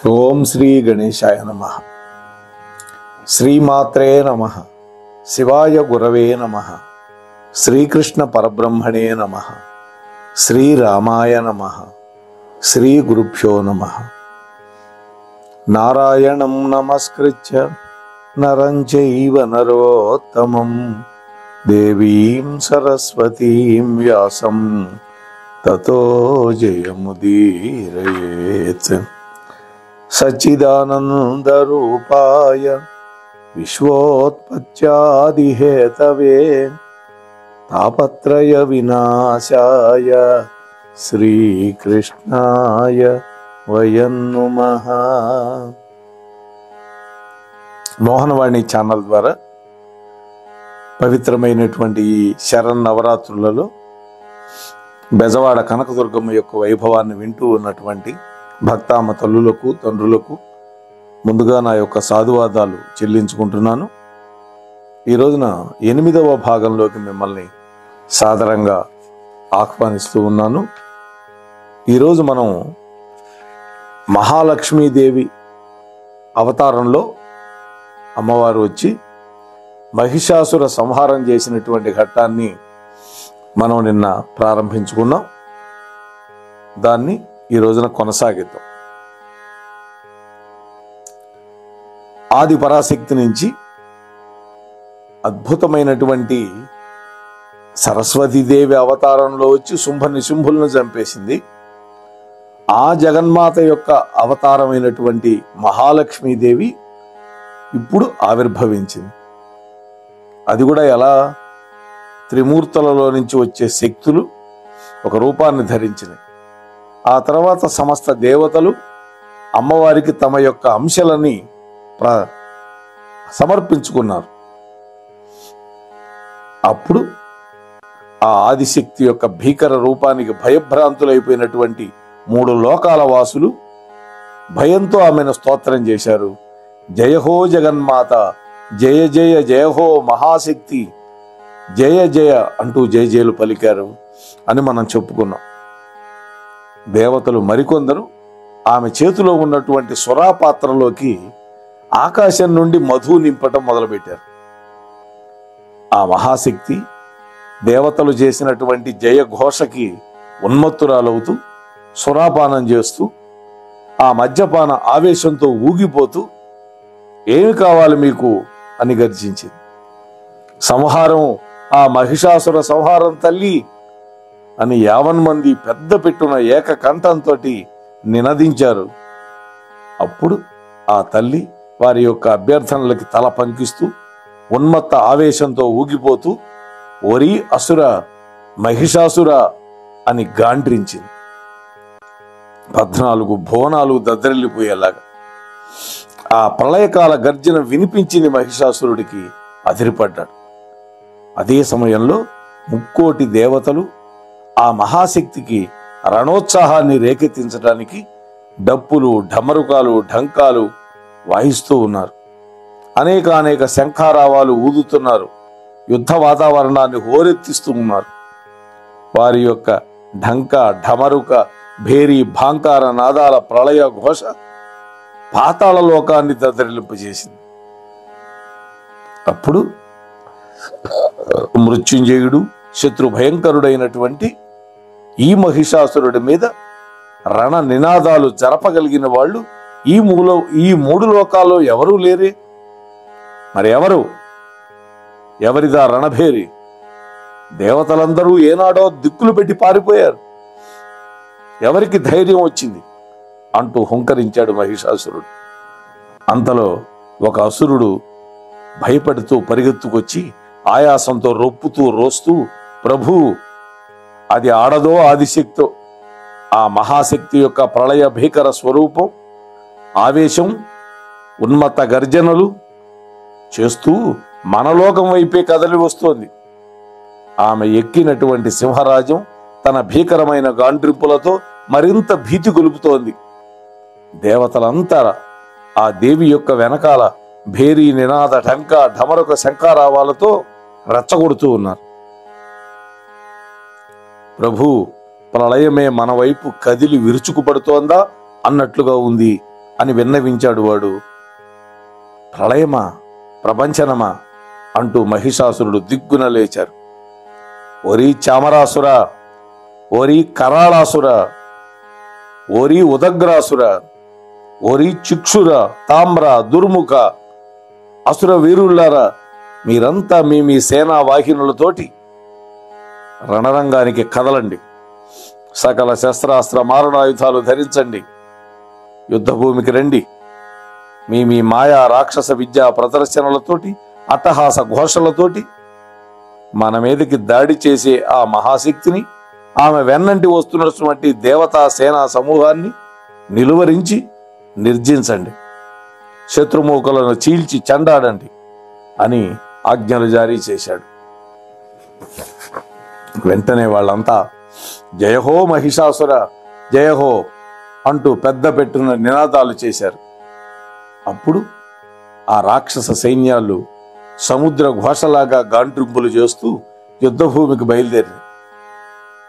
ఓం శ్రీ గణేశాయ నమః. శ్రీమాత్రే నమః. శివాయ గురవే నమః. శ్రీకృష్ణ పరబ్రహ్మణే నమః. శ్రీరామాయ నమః. శ్రీ గురుభ్యో నమః. నారాయణం నమస్కృత్య నరం చైవ నరోత్తమం దేవీం సరస్వతీం వ్యాసం తతో జయముదీరయేత్. సచ్చిదానందరూపాయ విశ్వోత్పత్యాదిహేతవే తాపత్రయ వినాశాయ శ్రీకృష్ణాయ వయం నమః. మోహనవాణి ఛానల్ ద్వారా పవిత్రమైనటువంటి ఈ శరన్నవరాత్రులలో బెజవాడ కనకదుర్గమ్మ యొక్క వైభవాన్ని వింటూ ఉన్నటువంటి భక్తామ తల్లులకు తండ్రులకు ముందుగా నా యొక్క సాధువాదాలు చెల్లించుకుంటున్నాను. ఈ రోజున 8వ భాగంలోకి మిమ్మల్ని సాదరంగా ఆహ్వానిస్తూ ఉన్నాను. ఈరోజు మనం మహాలక్ష్మీదేవి అవతారంలో అమ్మవారు వచ్చి మహిషాసుర సంహారం చేసినటువంటి ఘట్టాన్ని మనం నిన్న ప్రారంభించుకున్నాం. దాన్ని ఈ రోజున కొనసాగిద్దాం. ఆది పరాశక్తి నుంచి అద్భుతమైనటువంటి సరస్వతీదేవి అవతారంలో వచ్చి శుంభ నిశుంభులను చంపేసింది. ఆ జగన్మాత యొక్క అవతారమైనటువంటి మహాలక్ష్మీదేవి ఇప్పుడు ఆవిర్భవించింది. అది కూడా ఎలా? త్రిమూర్తులలో నుంచి వచ్చే శక్తులు ఒక రూపాన్ని ధరించినాయి. ఆ తర్వాత సమస్త దేవతలు అమ్మవారికి తమ యొక్క అంశాలని సమర్పించుకున్నారు. అప్పుడు ఆ ఆదిశక్తి యొక్క భీకర రూపానికి భయభ్రాంతులైపోయినటువంటి 3 లోకాల వాసులు భయంతో ఆమెను స్తోత్రం చేశారు. జయహో జగన్మాత, జయ జయ జయహో మహాశక్తి, జయ జయ అంటూ జయ జయలు పలికారు అని మనం చెప్పుకున్నాం. దేవతలు మరికొందరు ఆమె చేతిలో ఉన్నటువంటి సురాపాత్రలోకి ఆకాశం నుండి మధు నింపటం మొదలుపెట్టారు. ఆ మహాశక్తి దేవతలు చేసినటువంటి జయ ఘోషకి ఉన్మత్తురాలవుతూ సురాపానం చేస్తూ ఆ మద్యపాన ఆవేశంతో ఊగిపోతూ ఏమి కావాలి మీకు అని గర్జించింది. సంహారం, ఆ మహిషాసుర సంహారం తల్లి అని 50 మంది పెద్ద పెట్టున ఏకకంఠంతో నినదించారు. అప్పుడు ఆ తల్లి వారి యొక్క అభ్యర్థనలకి తల పంకిస్తూ ఉన్మత్త ఆవేశంతో ఊగిపోతూ ఒరి అసుర మహిషాసుర అని గాండ్రించింది. 14 భువనాలు దద్దరిల్లిపోయేలాగా ఆ ప్రళయకాల గర్జన వినిపించింది. మహిషాసురుడికి అదిరిపడ్డాడు. అదే సమయంలో 3,000,000 దేవతలు ఆ మహాశక్తికి రణోత్సాహాన్ని రేకెత్తించడానికి డప్పులు, ఢమరుకాలు, ఢంకాలు వాయిస్తూ ఉన్నారు. అనేక శంఖారావాలు ఊదుతున్నారు. యుద్ధ వాతావరణాన్ని హోరెత్తిస్తూ ఉన్నారు. వారి యొక్క ఢంక, ఢమరుక, భేరీ, భాంకార నాదాల ప్రళయ ఘోష పాతాళ లోకాన్ని దద్దరిల్లింపజేసింది. అప్పుడు మృత్యుంజయుడు, శత్రు భయంకరుడైనటువంటి ఈ మహిషాసురుడి మీద రణ నినాదాలు జరపగలిగిన వాళ్ళు ఈ 3 లోకాల్లో ఎవరూ లేరే. మరి ఎవరిదా రణభేరి? దేవతలందరూ ఏనాడో దిక్కులు పెట్టి పారిపోయారు. ఎవరికి ధైర్యం వచ్చింది అంటూ హుంకరించాడు మహిషాసురుడు. అంతలో ఒక అసురుడు భయపడుతూ పరిగెత్తుకొచ్చి ఆయాసంతో రొప్పుతూ రోస్తూ, ప్రభు, అది ఆడదో ఆదిశక్తో, ఆ మహాశక్తి యొక్క ప్రళయ భీకర స్వరూపం ఆవేశం, ఉన్మత్త గర్జనలు చేస్తూ మనలోకం వైపే కదలి వస్తోంది. ఆమె ఎక్కినటువంటి సింహరాజం తన భీకరమైన గాండ్రింపులతో మరింత భీతి గొలుపుతోంది. దేవతలంతా ఆ దేవి యొక్క వెనకాల భేరీ, నినాద, ఢంక, ఢమరక, శంఖారావాలతో రెచ్చగొడుతూ ఉన్నారు. ప్రభు, ప్రళయమే మన వైపు కదిలి విరుచుకుపడుతోందా అన్నట్లుగా ఉంది అని విన్నవించాడు వాడు. ప్రళయమా, ప్రపంచనమా అంటూ మహిషాసురుడు దిగ్గున లేచారు. ఓరి చామరాసుర, ఓరి కరాళాసుర, ఓరి ఉదగ్రాసుర, ఓరి చిక్షుర, తామ్ర, దుర్ముఖ అసుర వీరుల్లారా, మీరంతా మీ సేనా వాహినులతోటి రణరంగానికి కదలండి. సకల శస్త్రాస్త్ర మారణాయుధాలు ధరించండి. యుద్ధభూమికి రండి. మీ మాయా రాక్షస విద్యా ప్రదర్శనలతోటి, అట్టహాస ఘోషలతోటి మన మీదకి దాడి చేసే ఆ మహాశక్తిని, ఆమె వెన్నంటి వస్తున్నటువంటి దేవతా సేనా సమూహాన్ని నిలువరించి నిర్జించండి. శత్రుమూకలను చీల్చి చెండాడండి అని ఆజ్ఞలు జారీ చేశాడు. వెంటనే వాళ్ళంతా జయహో మహిషాసుర, జయహో అంటూ పెద్ద పెట్టున నినాదాలు చేశారు. అప్పుడు ఆ రాక్షస సైన్యాలు సముద్ర ఘోషలాగా గాండ్రింపులు చేస్తూ యుద్ధభూమికి బయలుదేరారు.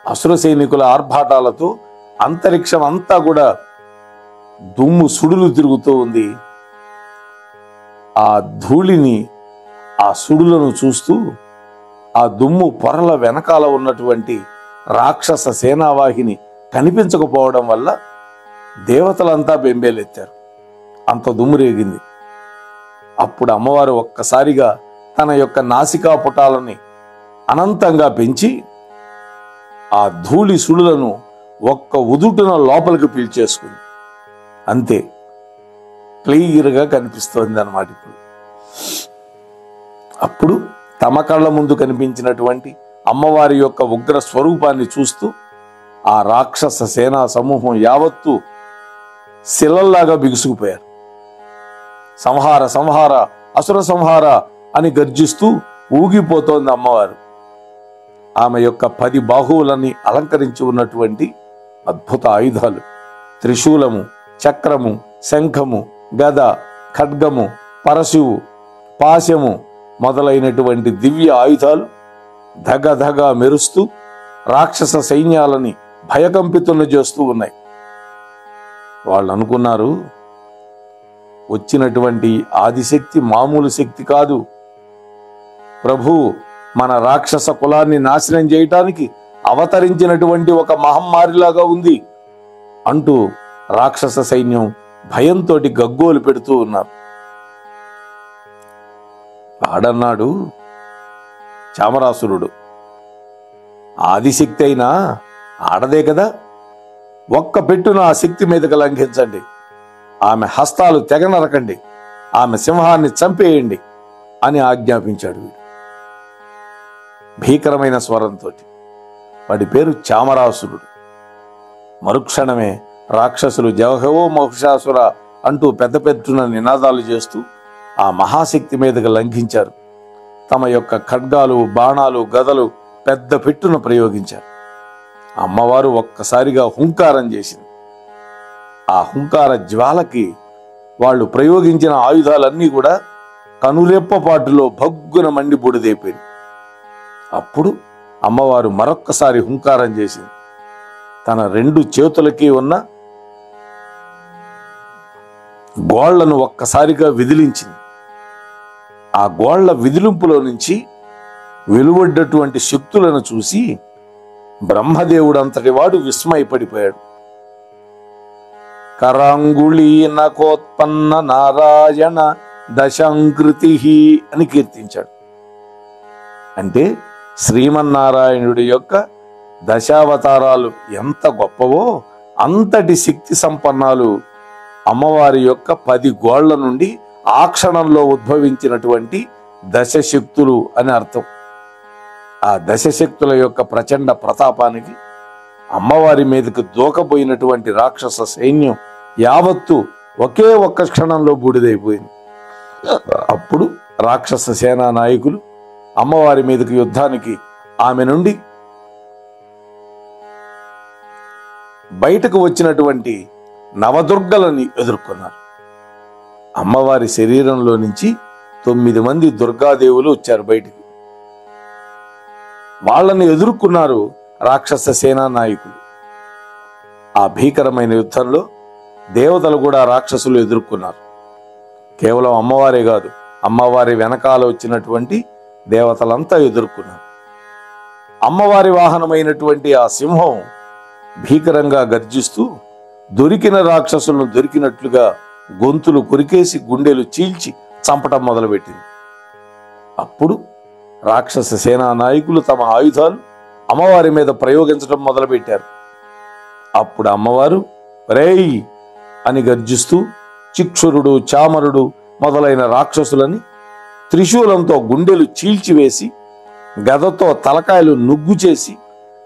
అసుర సైనికుల ఆర్భాటాలతో అంతరిక్షం అంతా కూడా దుమ్ము సుడులు తిరుగుతూ ఉంది. ఆ ధూళిని, ఆ సుడులను చూస్తూ ఆ దుమ్ము పొరల వెనకాల ఉన్నటువంటి రాక్షస సేనావాహిని కనిపించకపోవడం వల్ల దేవతలంతా బెంబేలెత్తారు. అంత దుమ్ము రేగింది. అప్పుడు అమ్మవారు ఒక్కసారిగా తన యొక్క నాసికా పుటాలని అనంతంగా పెంచి ఆ ధూళి సుడులను ఒక్క ఉదుటున లోపలికి పీల్చేసుకుంది. అంతే, క్లియర్గా కనిపిస్తోంది అన్నమాట. అప్పుడు తమ కళ్ళ ముందు కనిపించినటువంటి అమ్మవారి యొక్క ఉగ్ర స్వరూపాన్ని చూస్తూ ఆ రాక్షస సేనా సమూహం యావత్తు శిలల్లాగా బిగుసుకుపోయారు. సంహార సంహార, అసుర సంహార అని గర్జిస్తూ ఊగిపోతోంది అమ్మవారు. ఆమె యొక్క 10 బాహువులని అలంకరించి ఉన్నటువంటి అద్భుత ఆయుధాలు, త్రిశూలము, చక్రము, శంఖము, గద, ఖడ్గము, పరశువు, పాశము మొదలైనటువంటి దివ్య ఆయుధాలు ధగధగ మెరుస్తూ రాక్షస సైన్యాలని భయకంపితులను చేస్తూ ఉన్నాయి. వాళ్ళు అనుకున్నారు, వచ్చినటువంటి ఆదిశక్తి మామూలు శక్తి కాదు, ప్రభు మన రాక్షస కులాన్ని నాశనం చేయటానికి అవతరించినటువంటి ఒక మహమ్మారిలాగా ఉంది అంటూ రాక్షస సైన్యం భయంతో గగ్గోలు పెడుతూ ఉన్నారు. ఆడన్నాడు చామరాసురుడు, ఆదిశక్తి అయినా ఆడదే కదా, ఒక్క పెట్టున ఆ శక్తి మీదకి లంఘించండి, ఆమె హస్తాలు తెగనరకండి, ఆమె సింహాన్ని చంపేయండి అని ఆజ్ఞాపించాడు. భీకరమైన స్వరంతో. వాడి పేరు చామరాసురుడు. మరుక్షణమే రాక్షసులు జవహో మహిషాసుర అంటూ పెద్ద పెట్టున నినాదాలు చేస్తూ ఆ మహాశక్తి మీదకి లంఘించారు. తమ యొక్క ఖడ్గాలు, బాణాలు, గదలు పెద్ద పెట్టున ప్రయోగించారు. అమ్మవారు ఒక్కసారిగా హుంకారం చేసింది. ఆ హుంకార జ్వాలకి వాళ్ళు ప్రయోగించిన ఆయుధాలన్నీ కూడా కనురెప్పపాటులో భగ్గున మండి బూడిదైపోయింది. అప్పుడు అమ్మవారు మరొక్కసారి హుంకారం చేసింది. తన 2 చేతులకి ఉన్న గోళ్లను ఒక్కసారిగా విదిలించింది. ఆ గోళ్ల విదిలింపులో నుంచి వెలువడ్డటువంటి శక్తులను చూసి బ్రహ్మదేవుడు అంతటి వాడు విస్మయపడిపోయాడు. కరాంగుళీ నకోత్పన్న నారాయణ దశాంకృతి అని కీర్తించాడు. అంటే శ్రీమన్నారాయణుడి యొక్క దశావతారాలు ఎంత గొప్పవో అంతటి శక్తి సంపన్నాలు అమ్మవారి యొక్క 10 గోళ్ల నుండి ఆ క్షణంలో ఉద్భవించినటువంటి దశశక్తులు అని అర్థం. ఆ దశశక్తుల యొక్క ప్రచండ ప్రతాపానికి అమ్మవారి మీదకి దూకపోయినటువంటి రాక్షస సైన్యం యావత్తు ఒకే ఒక్క క్షణంలో బూడిదైపోయింది. అప్పుడు రాక్షస సేనా నాయకులు అమ్మవారి మీదకి యుద్ధానికి ఆమె నుండి బయటకు వచ్చినటువంటి నవదుర్గలని ఎదుర్కొన్నారు. అమ్మవారి శరీరంలో నుంచి 9 మంది దుర్గాదేవులు వచ్చారు బయటికి. వాళ్ళని ఎదుర్కొన్నారు రాక్షస సేనా నాయకులు. ఆ భీకరమైన యుద్ధంలో దేవతలు కూడా రాక్షసులు ఎదుర్కొన్నారు. కేవలం అమ్మవారే కాదు, అమ్మవారి వెనకాల వచ్చినటువంటి దేవతలంతా ఎదుర్కొన్నారు. అమ్మవారి వాహనమైనటువంటి ఆ సింహం భీకరంగా గర్జిస్తూ దొరికిన రాక్షసులను దొరికినట్లుగా గొంతులు కొరికేసి గుండెలు చీల్చి చంపటం మొదలుపెట్టింది. అప్పుడు రాక్షస సేనా నాయకులు తమ ఆయుధాలు అమ్మవారి మీద ప్రయోగించడం మొదలుపెట్టారు. అప్పుడు అమ్మవారు రేయ్ అని గర్జిస్తూ చిక్షురుడు, చామరుడు మొదలైన రాక్షసులని త్రిశూలంతో గుండెలు చీల్చివేసి, గదతో తలకాయలు నుగ్గు చేసి,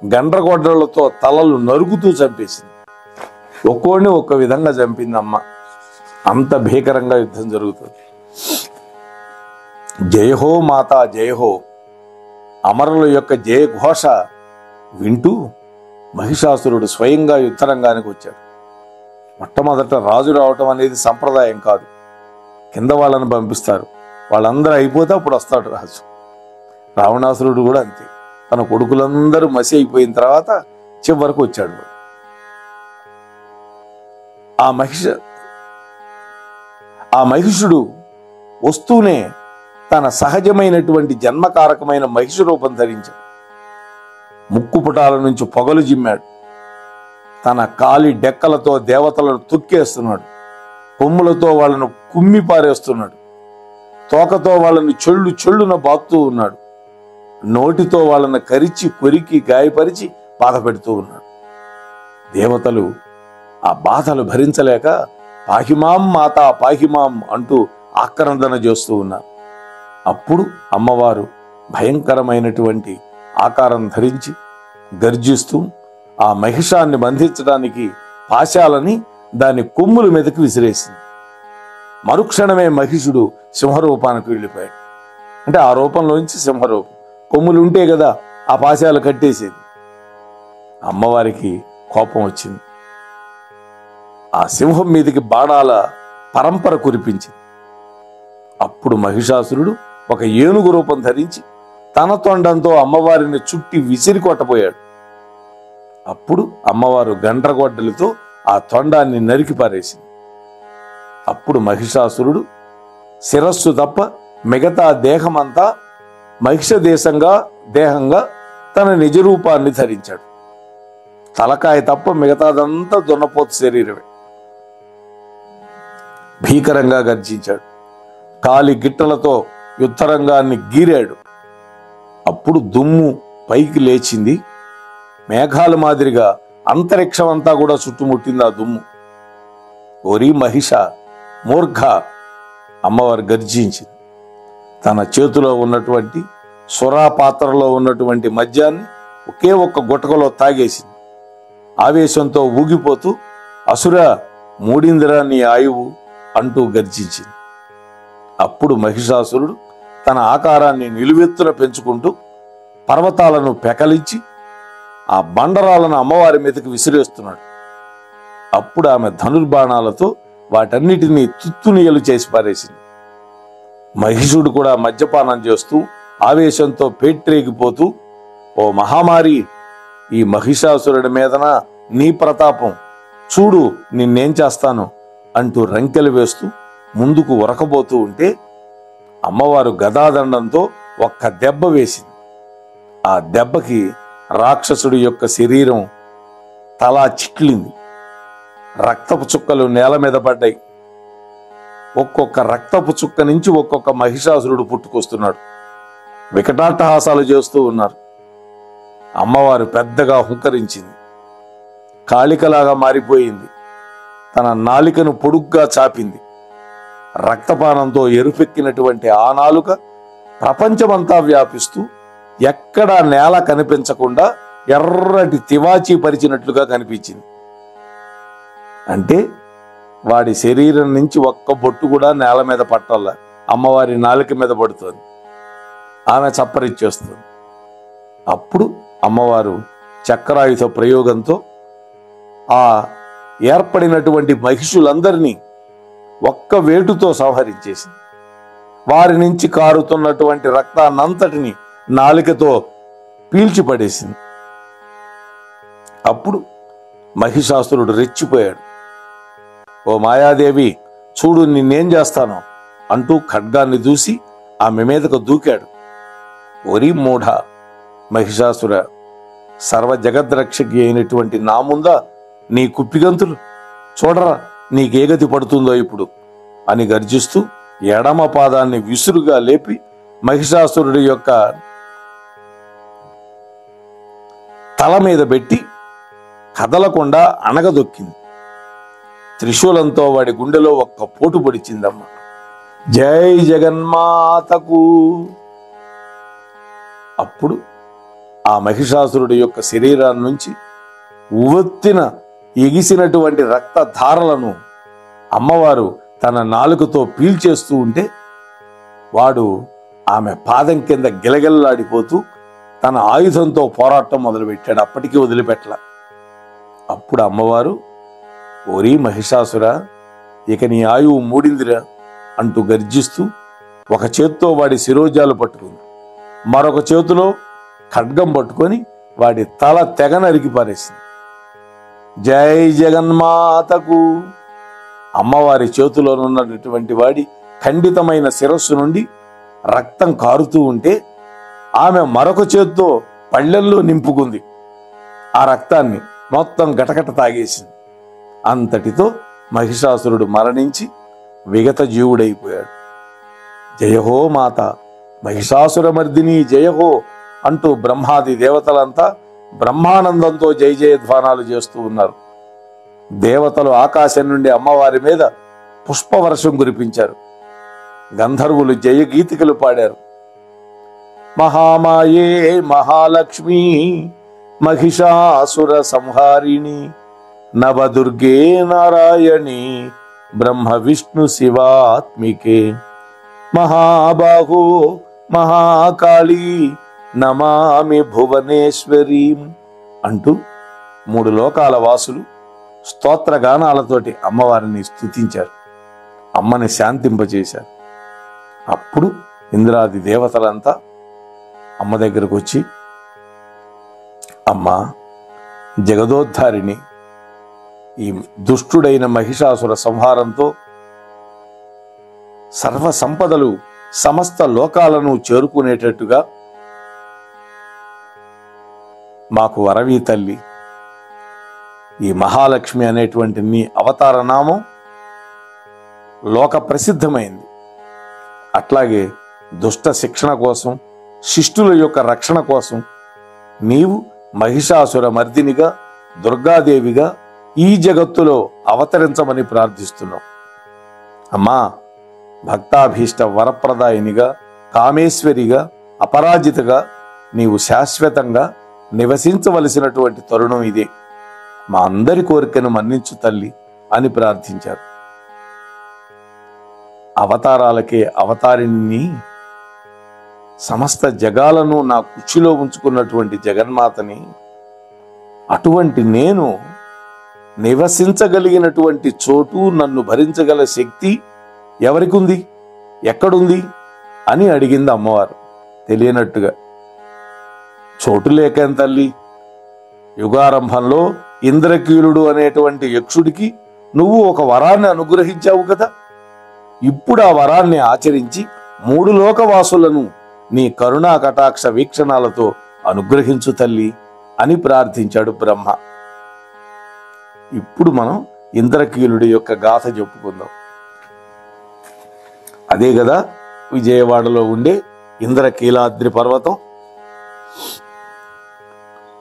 గండ్రగొడ్డలతో తలలు నరుకుతూ చంపేసింది. ఒక్కోడిని ఒక్క విధంగా చంపింది అమ్మ. అంత భీకరంగా యుద్ధం జరుగుతుంది. జయహో మాతా జయహో అమరుల యొక్క జయఘోష వింటూ మహిషాసురుడు స్వయంగా యుద్ధరంగానికి వచ్చాడు. మొట్టమొదట రాజు రావటం అనేది సంప్రదాయం కాదు, కింద వాళ్ళని పంపిస్తారు. వాళ్ళందరూ అయిపోతే అప్పుడు వస్తాడు రాజు. రావణాసురుడు కూడా అంతే, తన కొడుకులందరూ మసి అయిపోయిన తర్వాత చివరకు వచ్చాడు. ఆ మహిషుడు వస్తూనే తన సహజమైనటువంటి జన్మకారకమైన మహిషి రూపం ధరించాడు. ముక్కుపుటాల నుంచి పొగలు జిమ్మాడు. తన కాలి డెక్కలతో దేవతలను తొక్కేస్తున్నాడు. కొమ్ములతో వాళ్ళను కుమ్మి పారేస్తున్నాడు. తోకతో వాళ్ళని చెళ్ళున బాదుతూ ఉన్నాడు. నోటితో వాళ్ళను కరిచి కొరికి గాయపరిచి బాధ పెడుతూ ఉన్నాడు. దేవతలు ఆ బాధలు భరించలేక పాహిమాం మాతా పాహిమాం అంటూ ఆక్రందన చేస్తూ ఉన్నారు. అప్పుడు అమ్మవారు భయంకరమైనటువంటి ఆకారం ధరించి గర్జిస్తూ ఆ మహిషాన్ని బంధించడానికి పాశాలని దాని కొమ్ముల మీదకి విసిరేసింది. మరుక్షణమే మహిషుడు సింహరూపానికి వెళ్ళిపోయాడు. అంటే ఆ రూపంలోంచి సింహరూపం, కొమ్ములు ఉంటే కదా ఆ పాశాలు కట్టేసేది. అమ్మవారికి కోపం వచ్చింది. ఆ సింహం మీదకి బాణాల పరంపర కురిపించింది. అప్పుడు మహిషాసురుడు ఒక ఏనుగు రూపం ధరించి తన తొండంతో అమ్మవారిని చుట్టి విసిరి కొట్టబోయాడు. అప్పుడు అమ్మవారు గండ్రగొడ్డలతో ఆ తొండాన్ని నరికి పారేసింది. అప్పుడు మహిషాసురుడు శిరస్సు తప్ప మిగతా దేహమంతా మహిష దేహంగా తన నిజ రూపాన్ని ధరించాడు. తలకాయ తప్ప మిగతాదంతా దున్నపోతు శరీరమే. భీకరంగా గర్జించాడు. కాలి గిట్టలతో యుద్ధరంగాన్ని గీరాడు. అప్పుడు దుమ్ము పైకి లేచింది. మేఘాల మాదిరిగా అంతరిక్షం అంతా కూడా చుట్టుముట్టింది ఆ దుమ్ము. ఓరి మహిష మూర్ఖ, అమ్మవారు గర్జించింది. తన చేతిలో ఉన్నటువంటి సురా పాత్రలో ఉన్నటువంటి మద్యాన్ని ఒకే ఒక్క గుటకలో తాగేసింది. ఆవేశంతో ఊగిపోతూ అసుర మూడిందిరా నీ ఆయువు అంటూ గర్జించింది. అప్పుడు మహిషాసురుడు తన ఆకారాన్ని నిలువెత్తున పెంచుకుంటూ పర్వతాలను పెకలించి ఆ బండరాలను అమ్మవారి మీదకి విసిరేస్తున్నాడు. అప్పుడు ఆమె ధనుర్బాణాలతో వాటన్నిటినీ తుత్తునియలు చేసి పారేసింది. మహిషుడు కూడా మద్యపానం చేస్తూ ఆవేశంతో పేట్రేగిపోతూ, ఓ మహామారి, ఈ మహిషాసురుడి మీదన నీ ప్రతాపం, చూడు నిన్నేం చేస్తాను అంటూ రంకెలు వేస్తూ ముందుకు ఉరకబోతూ ఉంటే అమ్మవారు గదాదండంతో ఒక్క దెబ్బ వేసింది. ఆ దెబ్బకి రాక్షసుడి యొక్క శరీరం తలా చిట్లింది. రక్తపు చుక్కలు నేల మీద పడ్డాయి. ఒక్కొక్క రక్తపు చుక్క నుంచి ఒక్కొక్క మహిషాసురుడు పుట్టుకొస్తున్నాడు. వికటాట్టహాసాలు చేస్తూ ఉన్నారు. అమ్మవారు పెద్దగా హుంకరించింది. కాళికలాగా మారిపోయింది. తన నాలికను పొడుగ్గా చాపింది. రక్తపానంతో ఎరుపెక్కినటువంటి ఆ నాలుక ప్రపంచమంతా వ్యాపిస్తూ ఎక్కడా నేల కనిపించకుండా ఎర్రటి తివాచీ పరిచినట్లుగా కనిపించింది. అంటే వాడి శరీరం నుంచి ఒక్క బొట్టు కూడా నేల మీద పట్టాల, అమ్మవారి నాలుక మీద పడుతుంది. ఆమె చప్పరిచ్చేస్తుంది. అప్పుడు అమ్మవారు చక్రాయుధ ప్రయోగంతో ఆ ఏర్పడినటువంటి మహిషులందరినీ ఒక్క వేటుతో సంహరించేసింది. వారి నుంచి కారుతున్నటువంటి రక్తాన్నంతటిని నాలికతో పీల్చిపడేసింది. అప్పుడు మహిషాసురుడు రెచ్చిపోయాడు. ఓ మాయాదేవి, చూడు నిన్నేం చేస్తాను అంటూ ఖడ్గాన్ని దూసి ఆమె మీదకు దూకాడు. ఒరి మూఢ మహిషాసుర, సర్వ జగద్రక్షకి అయినటువంటి నా ముందా నీ కుప్పిగంతులు? చూడరా నీకేగతి పడుతుందో ఇప్పుడు అని గర్జిస్తూ ఎడమ పాదాన్ని విసురుగా లేపి మహిషాసురుడి యొక్క తల మీద పెట్టి కదలకుండా అణగదొక్కింది. త్రిశూలంతో వాడి గుండెలో ఒక్క పోటు పొడిచిందమ్మ. జై జగన్మాతకు. అప్పుడు ఆ మహిషాసురుడి యొక్క శరీరాన్ని నుంచి ఉవ్వెత్తిన ఎగిసినటువంటి రక్తధారలను అమ్మవారు తన నాలుకతో పీల్చేస్తూ ఉంటే వాడు ఆమె పాదం కింద గిలగిల్లాడిపోతూ తన ఆయుధంతో పోరాటం మొదలుపెట్టాడు. అప్పటికీ వదిలిపెట్టల. అప్పుడు అమ్మవారు, ఓరి మహిషాసుర, ఇక నీ ఆయువు మూడిందిరా అంటూ గర్జిస్తూ ఒక చేత్తో వాడి శిరోజాలు పట్టుకుంది, మరొక చేతిలో ఖడ్గం పట్టుకొని వాడి తల తెగ నరికి పారేసింది. జై జగన్మాతకు. అమ్మవారి చేతిలోనున్నటువంటి వాడి ఖండితమైన శిరస్సు నుండి రక్తం కారుతూ ఉంటే ఆమె మరొక చేత్తో పళ్ళెల్లో నింపుకుంది. ఆ రక్తాన్ని మొత్తం గటగట తాగేసింది. అంతటితో మహిషాసురుడు మరణించి విగత జీవుడైపోయాడు. జయహో మాత మహిషాసురమర్దిని జయహో అంటూ బ్రహ్మాది దేవతలంతా బ్రహ్మానందంతో జయ జయధ్వానాలు చేస్తూ ఉన్నారు. దేవతలు ఆకాశం నుండి అమ్మవారి మీద పుష్పవర్షం కురిపించారు. గంధర్వులు జయగీతికలు పాడారు. మహామాయే మహాలక్ష్మి మహిషాసుర సంహారిణి నవదుర్గే నారాయణి బ్రహ్మ విష్ణు శివాత్మికే మహాబాహో మహాకాళీ నమామి భువనేశ్వరీం అంటూ 3 లోకాల వాసులు స్తోత్రగానాలతోటి అమ్మవారిని స్తుతించారు. అమ్మని శాంతింపచేశారు. అప్పుడు ఇంద్రాది దేవతలంతా అమ్మ దగ్గరకు వచ్చి, అమ్మా జగదోద్ధారిణి, ఈ దుష్టుడైన మహిషాసుర సంహారంతో సర్వ సంపదలు సమస్త లోకాలను చేరుకునేటట్టుగా మాకు వరవీ తల్లి. ఈ మహాలక్ష్మి అనేటువంటి నీ అవతార నామం లోక ప్రసిద్ధమైంది. అట్లాగే దుష్ట శిక్షణ కోసం, శిష్టుల యొక్క రక్షణ కోసం నీవు మహిషాసుర మర్దినిగా, దుర్గాదేవిగా ఈ జగత్తులో అవతరించమని ప్రార్థిస్తున్నావు. అమ్మా భక్తాభీష్ట వరప్రదాయినిగా, కామేశ్వరిగా, అపరాజితగా నీవు శాశ్వతంగా నివసించవలసినటువంటి తరుణం ఇదే. మా అందరి కోరికను మన్నించు తల్లి అని ప్రార్థించారు. అవతారాలకే అవతారిణి, సమస్త జగాలను నా కుర్చీలో ఉంచుకున్నటువంటి జగన్మాతని, అటువంటి నేను నివసించగలిగినటువంటి చోటు, నన్ను భరించగల శక్తి ఎవరికుంది, ఎక్కడుంది అని అడిగింది అమ్మవారు తెలియనట్టుగా. చోటు లేకేం తల్లి, యుగారంభంలో ఇంద్రకీలుడు అనేటువంటి యక్షుడికి నువ్వు ఒక వరాన్ని అనుగ్రహించావు కదా, ఇప్పుడు ఆ వరాన్ని ఆచరించి 3 లోకవాసులను నీ కరుణా కటాక్ష వీక్షణాలతో అనుగ్రహించు తల్లి అని ప్రార్థించాడు బ్రహ్మ. ఇప్పుడు మనం ఇంద్రకీలుడి యొక్క గాథ చెప్పుకుందాం. అదే కదా విజయవాడలో ఉండే ఇంద్రకీలాద్రి పర్వతం.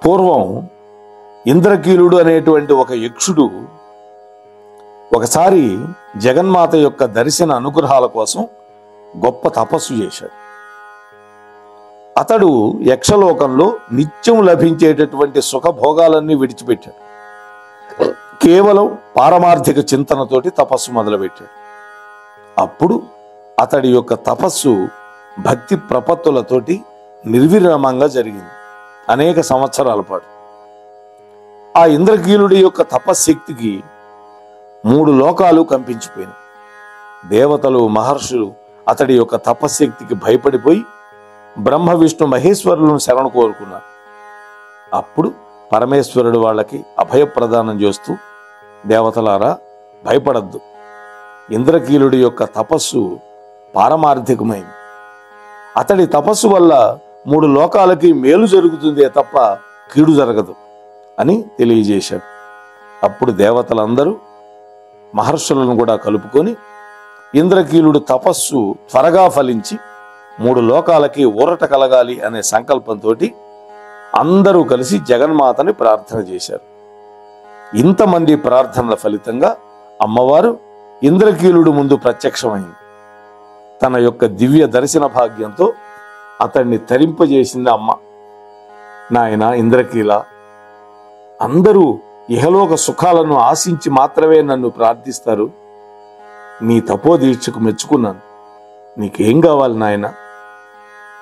పూర్వం ఇంద్రకీలుడు అనేటువంటి ఒక యక్షుడు ఒకసారి జగన్మాత యొక్క దర్శన అనుగ్రహాల కోసం గొప్ప తపస్సు చేశాడు. అతడు యక్షలోకంలో నిత్యం లభించేటటువంటి సుఖభోగాలన్నీ విడిచిపెట్టాడు. కేవలం పారమార్థిక చింతనతోటి తపస్సు మొదలుపెట్టాడు. అప్పుడు అతడి యొక్క తపస్సు భక్తి ప్రపత్తులతోటి నిర్విరామంగా జరిగింది అనేక సంవత్సరాల పాటు. ఆ ఇంద్రకీలుడి యొక్క తపశ్శక్తికి 3 లోకాలు కంపించిపోయినాయి. దేవతలు, మహర్షులు అతడి యొక్క తపశ్శక్తికి భయపడిపోయి బ్రహ్మ విష్ణు మహేశ్వరులను శరణు కోరుకున్నారు. అప్పుడు పరమేశ్వరుడు వాళ్ళకి అభయప్రదానం చేస్తూ, దేవతలారా భయపడద్దు. ఇంద్రకీలుడి యొక్క తపస్సు పారమార్థికమైంది. అతడి తపస్సు వల్ల 3 లోకాలకి మేలు జరుగుతుందే తప్ప కీడు జరగదు అని తెలియజేశాడు. అప్పుడు దేవతలందరూ మహర్షులను కూడా కలుపుకొని ఇంద్రకీలుడు తపస్సు త్వరగా ఫలించి 3 లోకాలకి ఊరట కలగాలి అనే సంకల్పంతో అందరూ కలిసి జగన్మాతని ప్రార్థన చేశారు. ఇంతమంది ప్రార్థనల ఫలితంగా అమ్మవారు ఇంద్రకీలుడు ముందు ప్రత్యక్షమైంది. తన యొక్క దివ్య దర్శన భాగ్యంతో అతన్ని తరింపజేసింది అమ్మ. నాయన ఇంద్రకీల, అందరూ ఇహలోక సుఖాలను ఆశించి మాత్రమే నన్ను ప్రార్థిస్తారు. నీ తపోదీక్షకు మెచ్చుకున్నాను. నీకేం కావాలి నాయన?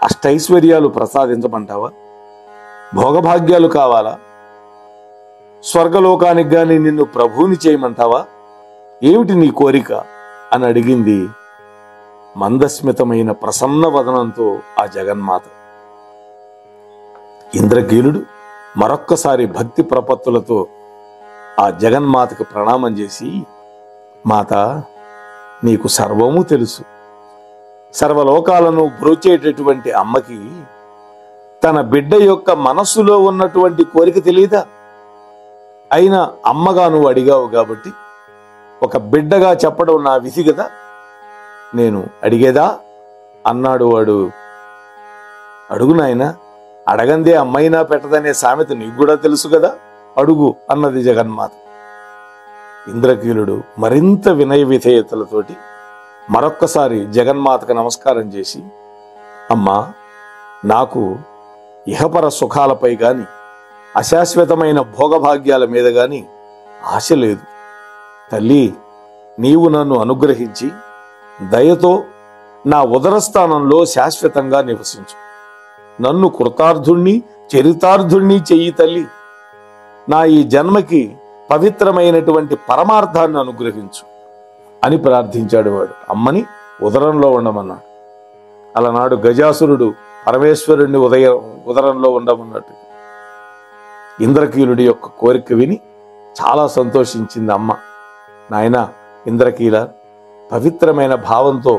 అష్టైశ్వర్యాలు ప్రసాదించమంటావా? భోగభాగ్యాలు కావాలా? స్వర్గలోకానికి గాని నిన్ను ప్రభువుని చేయమంటావా? ఏమిటి నీ కోరిక అని అడిగింది మందస్మితమైన ప్రసన్న వదనంతో ఆ జగన్మాత. ఇంద్రకీలుడు మరొక్కసారి భక్తి ప్రపత్తులతో ఆ జగన్మాతకు ప్రణామం చేసి, మాత, నీకు సర్వము తెలుసు. సర్వలోకాలను బ్రోచేటటువంటి అమ్మకి తన బిడ్డ యొక్క మనస్సులో ఉన్నటువంటి కోరిక తెలియదా? అయినా అమ్మగా నువ్వు అడిగావు కాబట్టి ఒక బిడ్డగా చెప్పడం నా విధి కదా, నేను అడిగేదా అన్నాడు వాడు. అడుగు నాయన, అడగందే అమ్మైనా పెట్టదనే సామెత నీకు కూడా తెలుసు కదా, అడుగు అన్నది జగన్మాత. ఇంద్రకీలుడు మరింత వినయ విధేయతలతోటి మరొక్కసారి జగన్మాతకు నమస్కారం చేసి, అమ్మా, నాకు ఇహపర సుఖాలపై గాని అశాశ్వతమైన భోగభాగ్యాల మీద గాని ఆశ లేదు. తల్లి, నీవు నన్ను అనుగ్రహించి దయతో నా ఉదరస్థానంలో శాశ్వతంగా నివసించు. నన్ను కృతార్థుణ్ణి చరితార్థుణ్ణి చెయ్యి తల్లి. నా ఈ జన్మకి పవిత్రమైనటువంటి పరమార్థాన్ని అనుగ్రహించు అని ప్రార్థించాడు వాడు. అమ్మని ఉదరంలో ఉండమన్నాడు. అలనాడు గజాసురుడు పరమేశ్వరుణ్ణి ఉదరంలో ఉండమన్నట్టు ఇంద్రకీలుడి యొక్క కోరిక విని చాలా సంతోషించింది అమ్మ. నాయనా ఇంద్రకీల, పవిత్రమైన భావంతో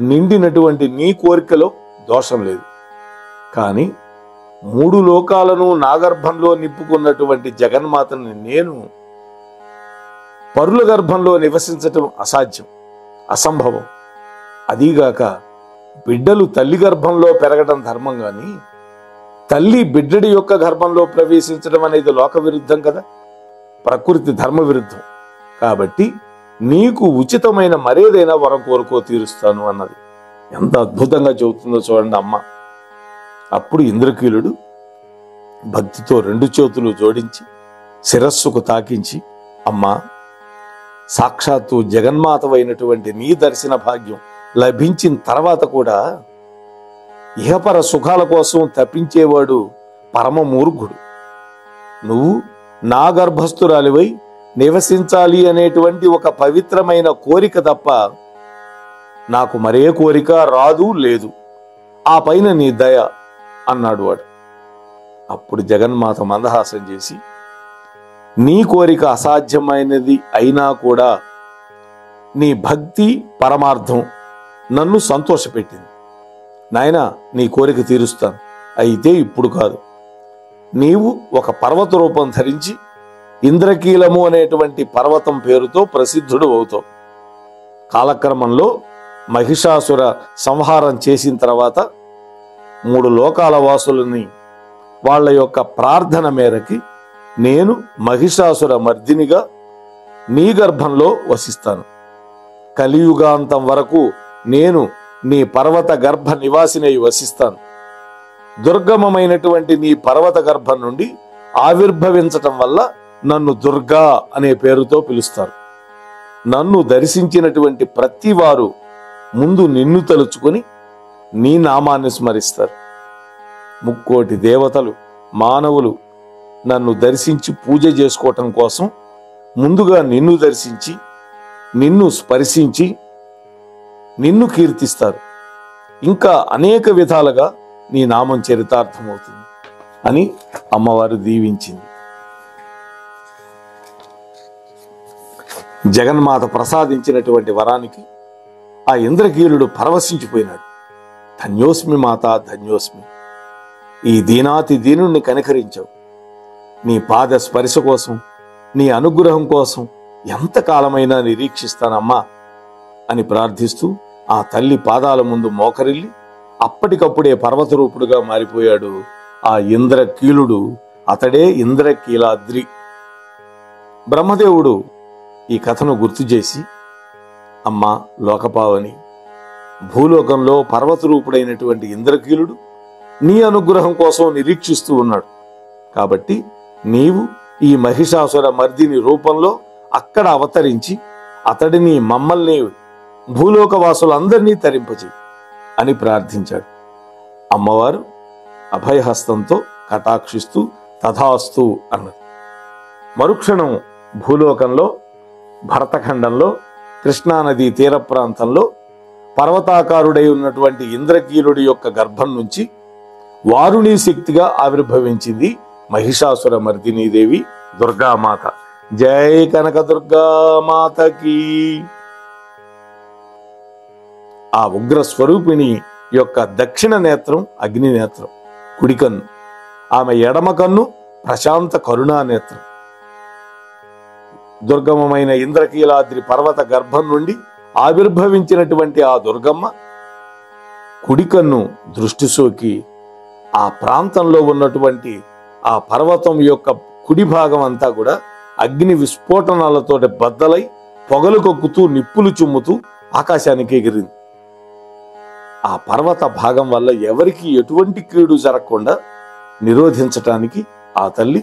నిండినటువంటి నీ కోరికలో దోషం లేదు. కానీ 3 లోకాలను నాగర్భంలో నింపుకున్నటువంటి జగన్మాతని నేను పరుల గర్భంలో నివసించటం అసాధ్యం, అసంభవం. అదీగాక బిడ్డలు తల్లి గర్భంలో పెరగడం ధర్మం గాని తల్లి బిడ్డడి యొక్క గర్భంలో ప్రవేశించడం అనేది లోక విరుద్ధం కదా, ప్రకృతి ధర్మ విరుద్ధం. కాబట్టి నీకు ఉచితమైన మరేదైనా వరం కోరుకో, తీరుస్తాను అన్నది. ఎంత అద్భుతంగా చెబుతుందో చూడండి అమ్మ. అప్పుడు ఇంద్రకీలుడు భక్తితో 2 చేతులు జోడించి శిరస్సుకు తాకించి, అమ్మా, సాక్షాత్తు జగన్మాతవైనటువంటి నీ దర్శన భాగ్యం లభించిన తర్వాత కూడా ఇహపర సుఖాల కోసం తప్పించేవాడు పరమ మూర్ఖుడు. నువ్వు నా గర్భస్థురాలివై నివసించాలి అనేటువంటి ఒక పవిత్రమైన కోరిక తప్ప నాకు మరే కోరిక రాదు లేదు. ఆ పైన నీ దయ అన్నాడు వాడు. అప్పుడు జగన్మాత మందహాసం చేసి, నీ కోరిక అసాధ్యమైనది అయినా కూడా నీ భక్తి పరమార్థం నన్ను సంతోషపెట్టింది. నాయనా, నీ కోరిక తీరుస్తాను. అయితే ఇప్పుడు కాదు. నీవు ఒక పర్వత రూపం ధరించి ఇంద్రకీలము అనేటువంటి పర్వతం పేరుతో ప్రసిద్ధుడు అవుతావు. కాలక్రమంలో మహిషాసుర సంహారం చేసిన తర్వాత 3 లోకాల వాసులని వాళ్ళ యొక్క ప్రార్థన మేరకి నేను మహిషాసుర మర్దినిగా నీ గర్భంలో వసిస్తాను. కలియుగాంతం వరకు నేను నీ పర్వత గర్భ నివాసినై వసిస్తాను. దుర్గమమైనటువంటి నీ పర్వత గర్భం నుండి ఆవిర్భవించటం వల్ల నన్ను దుర్గా అనే పేరుతో పిలుస్తారు. నన్ను దర్శించినటువంటి ప్రతి వారు ముందు నిన్ను తలుచుకొని నీ నామాన్ని స్మరిస్తారు. 3 కోటి దేవతలు, మానవులు నన్ను దర్శించి పూజ చేసుకోవటం కోసం ముందుగా నిన్ను దర్శించి, నిన్ను స్పర్శించి, నిన్ను కీర్తిస్తారు. ఇంకా అనేక విధాలుగా నీ నామం చరితార్థమవుతుంది అని అమ్మవారు దీవించింది. జగన్మాత ప్రసాదించినటువంటి వరానికి ఆ ఇంద్రకీలుడు పరవశించిపోయినాడు. ధన్యోస్మి మాత, ధన్యోస్మి. ఈ దీనాతి దీనుణ్ణి కనికరించావు. నీ పాద స్పర్శ కోసం, నీ అనుగ్రహం కోసం ఎంతకాలమైనా నిరీక్షిస్తానమ్మా అని ప్రార్థిస్తూ ఆ తల్లి పాదాల ముందు మోకరిల్లి అప్పటికప్పుడే పర్వతరూపుడుగా మారిపోయాడు ఆ ఇంద్రకీలుడు. అతడే ఇంద్రకీలాద్రి. బ్రహ్మదేవుడు ఈ కథను గుర్తు చేసి, అమ్మా లోకపావని, భూలోకంలో పర్వతరూపుడైనటువంటి ఇంద్రకీలుడు నీ అనుగ్రహం కోసం నిరీక్షిస్తూ ఉన్నాడు. కాబట్టి నీవు ఈ మహిషాసుర మర్దిని రూపంలో అక్కడ అవతరించి అతడిని, మమ్మల్ని, భూలోకవాసులందరినీ తరింపచేయి అని ప్రార్థించాడు. అమ్మవారు అభయహస్తంతో కటాక్షిస్తూ తథాస్తు అన్నది. మరుక్షణం భూలోకంలో, భరతఖండంలో, కృష్ణానదీ తీర ప్రాంతంలో పర్వతాకారుడై ఉన్నటువంటి ఇంద్రకీలుడి యొక్క గర్భం నుంచి వారుణీ శక్తిగా ఆవిర్భవించింది మహిషాసుర మర్దినీదేవి దుర్గామాత. జై కనక దుర్గామాతకి. ఆ ఉగ్ర స్వరూపిణి యొక్క దక్షిణ నేత్రం అగ్ని నేత్రం, కుడి కన్ను. ఆమె ఎడమ కన్ను ప్రశాంత కరుణా నేత్రం. దుర్గమమైన ఇంద్రకీలాద్రి పర్వత గర్భం నుండి ఆవిర్భవించినటువంటి ఆ దుర్గమ్మ కుడి కన్ను దృష్టి సోకి ఆ ప్రాంతంలో ఉన్నటువంటి ఆ పర్వతం యొక్క కుడి భాగం అంతా కూడా అగ్ని విస్ఫోటనాలతో బద్దలై పొగలు కొక్కుతూ నిప్పులు చుమ్ముతూ ఆకాశానికి ఎగిరింది. ఆ పర్వత భాగం వల్ల ఎవరికి ఎటువంటి కీడు జరగకుండా నిరోధించటానికి ఆ తల్లి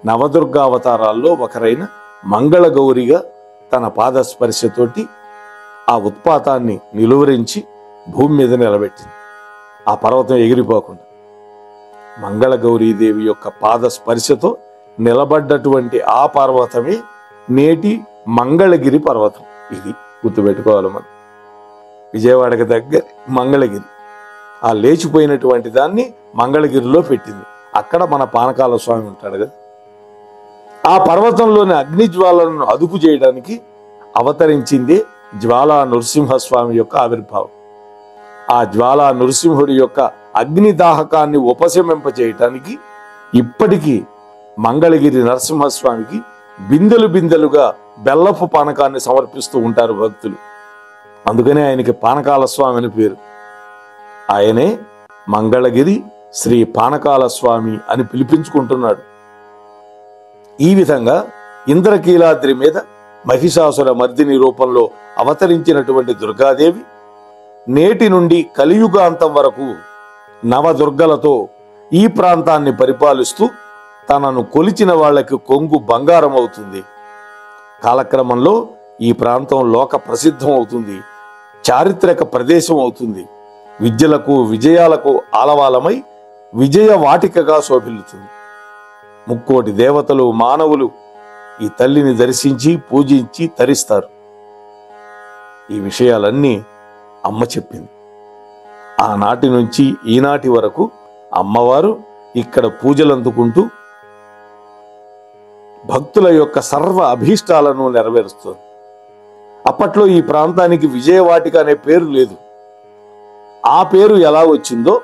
నవదుర్గావతారాల్లో ఒకరైన మంగళగౌరిగా తన పాదస్పర్శతోటి ఆ ఉత్పాతాన్ని నిలువరించి భూమి మీద నిలబెట్టింది, ఆ పర్వతం ఎగిరిపోకుండా. మంగళగౌరీదేవి యొక్క పాద స్పర్శతో నిలబడ్డటువంటి ఆ పర్వతమే నేటి మంగళగిరి పర్వతం. ఇది గుర్తుపెట్టుకోవాలి మనం. విజయవాడకి దగ్గర మంగళగిరి. ఆ లేచిపోయినటువంటి దాన్ని మంగళగిరిలో పెట్టింది. అక్కడ మన పానకాల స్వామి ఉంటాడు కదా. ఆ పర్వతంలోని అగ్నిజ్వాలను అదుపు చేయడానికి అవతరించింది జ్వాలా నృసింహస్వామి యొక్క ఆవిర్భావం. ఆ జ్వాలా నృసింహుడి యొక్క అగ్నిదాహకాన్ని ఉపశమింపచేయటానికి ఇప్పటికీ మంగళగిరి నరసింహస్వామికి బిందెలు బిందెలుగా బెల్లపు పానకాన్ని సమర్పిస్తూ ఉంటారు భక్తులు. అందుకనే ఆయనకి పానకాల స్వామి అని పేరు. ఆయనే మంగళగిరి శ్రీ పానకాల స్వామి అని పిలిపించుకుంటున్నాడు. ఈ విధంగా ఇంద్రకీలాద్రి మీద మహిషాసుర మర్దిని రూపంలో అవతరించినటువంటి దుర్గాదేవి నేటి నుండి కలియుగాంతం వరకు నవదుర్గలతో ఈ ప్రాంతాన్ని పరిపాలిస్తూ తనను కొలిచిన వాళ్లకు కొంగు బంగారం అవుతుంది. కాలక్రమంలో ఈ ప్రాంతం లోక ప్రసిద్ధం అవుతుంది, చారిత్రక ప్రదేశం అవుతుంది. విద్యలకు విజయాలకు ఆలవాలమై విజయ వాటికగా శోభిల్లుతుంది. ముక్కోటి దేవతలు, మానవులు ఈ తల్లిని దర్శించి పూజించి తరిస్తారు. ఈ విషయాలన్నీ అమ్మ చెప్పింది. ఆనాటి నుంచి ఈనాటి వరకు అమ్మవారు ఇక్కడ పూజలు అందుకుంటూ భక్తుల యొక్క సర్వ అభీష్టాలను నెరవేరుస్తుంది. అప్పట్లో ఈ ప్రాంతానికి విజయవాటిక అనే పేరు లేదు. ఆ పేరు ఎలా వచ్చిందో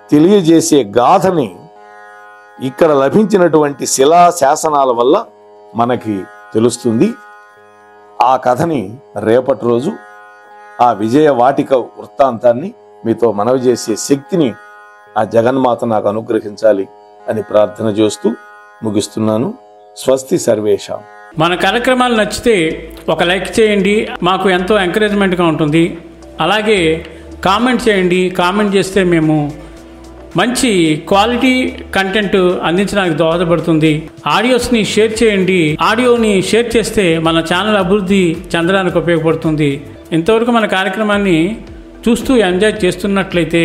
తెలియజేసే గాథని ఇక్కడ లభించినటువంటి శిలా శాసనాల వల్ల మనకి తెలుస్తుంది. ఆ కథని రేపటి రోజు ఆ విజయవాటిక వృత్తాంతాన్ని మీతో మనవి చేసే శక్తిని ఆ జగన్మాత నాకు అనుగ్రహించాలి అని ప్రార్థన చేస్తూ ముగిస్తున్నాను. స్వస్తి సర్వేషాం. మన కార్యక్రమాలు నచ్చితే ఒక లైక్ చేయండి, మాకు ఎంతో ఎంకరేజ్మెంట్గా ఉంటుంది. అలాగే కామెంట్ చేయండి. కామెంట్ చేస్తే మేము మంచి క్వాలిటీ కంటెంట్ అందించడానికి దోహదపడుతుంది. ఆడియోస్ని షేర్ చేయండి. ఆడియోని షేర్ చేస్తే మన ఛానల్ అభివృద్ధి చెందడానికి ఉపయోగపడుతుంది. ఇంతవరకు మన కార్యక్రమాన్ని చూస్తూ ఎంజాయ్ చేస్తున్నట్లయితే,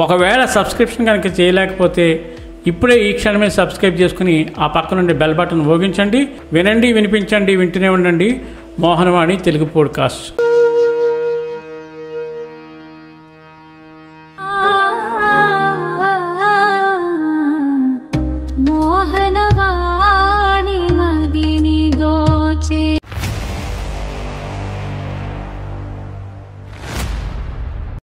ఒకవేళ సబ్స్క్రిప్షన్ కనుక చేయలేకపోతే ఇప్పుడే ఈ క్షణమే సబ్స్క్రైబ్ చేసుకుని ఆ పక్క నుండి బెల్ బటన్ మోగించండి. వినండి, వినిపించండి, వింటూనే ఉండండి. మోహనవాణి తెలుగు పోడ్కాస్ట్.